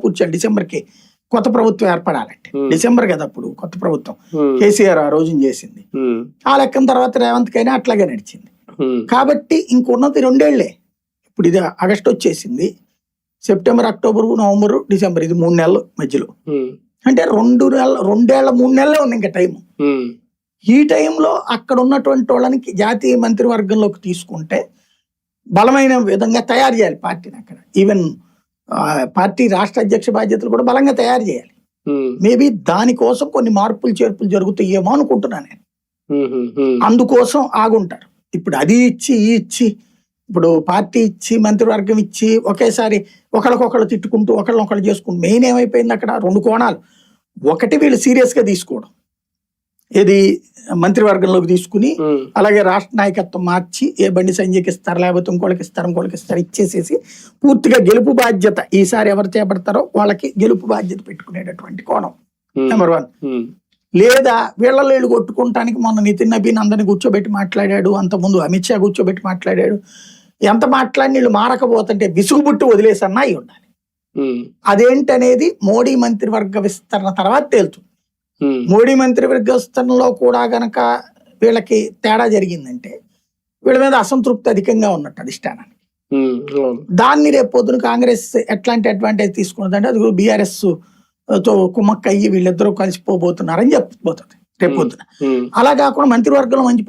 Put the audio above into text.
కూర్చోండి డిసెంబర్కి కొత్త ప్రభుత్వం ఏర్పడాలంటే. డిసెంబర్ కదా అప్పుడు కొత్త ప్రభుత్వం కేసీఆర్ ఆ రోజున చేసింది. ఆ లెక్కన తర్వాత రేవంత్ కైనా అట్లాగే నడిచింది. కాబట్టి ఇంకున్నది 2 ఏళ్లే. ఇప్పుడు ఇది ఆగస్టు వచ్చేసింది, సెప్టెంబర్, అక్టోబర్, నవంబర్, డిసెంబర్, ఇది 3 నెలలు మధ్యలో. అంటే 2 నెలలు 2 ఏళ్ల 3 నెలలే ఉంది ఇంకా టైం. ఈ టైంలో అక్కడ ఉన్నటువంటి వాళ్ళని జాతీయ మంత్రివర్గంలోకి తీసుకుంటే బలమైన విధంగా తయారు చేయాలి పార్టీని. అక్కడ ఈవెన్ పార్టీ రాష్ట్ర అధ్యక్ష బాధ్యతలు కూడా బలంగా తయారు చేయాలి. మేబీ దానికోసం కొన్ని మార్పులు చేర్పులు జరుగుతాయేమో అనుకుంటున్నాను నేను. అందుకోసం ఆగుంటారు. ఇప్పుడు అది ఇచ్చి ఇప్పుడు పార్టీ ఇచ్చి మంత్రివర్గం ఇచ్చి ఒకేసారి ఒకళ్ళకొకళ్ళు తిట్టుకుంటూ ఒకళ్ళనొకళ్ళు చేసుకుంటూ మెయిన్ ఏమైపోయింది అక్కడ 2 కోణాలు. ఒకటి వీళ్ళు సీరియస్ గా తీసుకోవడం, ఏది మంత్రివర్గంలోకి తీసుకుని అలాగే రాష్ట్ర నాయకత్వం మార్చి ఏ బండి సంజయ్కి ఇస్తారు లేకపోతే ఇంకోళ్ళకి ఇస్తారు ఇచ్చేసేసి పూర్తిగా గెలుపు బాధ్యత ఈసారి ఎవరు చేపడతారో వాళ్ళకి గెలుపు బాధ్యత పెట్టుకునేటటువంటి కోణం నెంబర్ 1. లేదా వీళ్ళ కొట్టుకుంటానికి మొన్న నితిన్ నబీన్ అందరిని కూర్చోబెట్టి మాట్లాడాడు, అంతకుముందు అమిత్ షా కూర్చోబెట్టి మాట్లాడాడు. ఎంత మాట్లాడి వీళ్ళు మారకపోతుంటే విసుగుబుట్టు వదిలేసన్నా అయి ఉండాలి. అదేంటనేది మోడీ మంత్రివర్గ విస్తరణ తర్వాత తేలుతుంది. మోడీ మంత్రివర్గ విస్తరణలో కూడా గనక వీళ్ళకి తేడా జరిగిందంటే వీళ్ళ మీద అసంతృప్తి అధికంగా ఉన్నట్టు అధిష్టానానికి. దాన్ని రేపు పొద్దున కాంగ్రెస్ ఎట్లాంటి అడ్వాంటేజ్ తీసుకున్నదంటే అది బీఆర్ఎస్ తో కుమ్మక్కయ్యి వీళ్ళిద్దరూ కలిసిపోబోతున్నారని చెప్పబోతుంది రేపు పొద్దున. అలా కాకుండా మంత్రివర్గంలో మంచి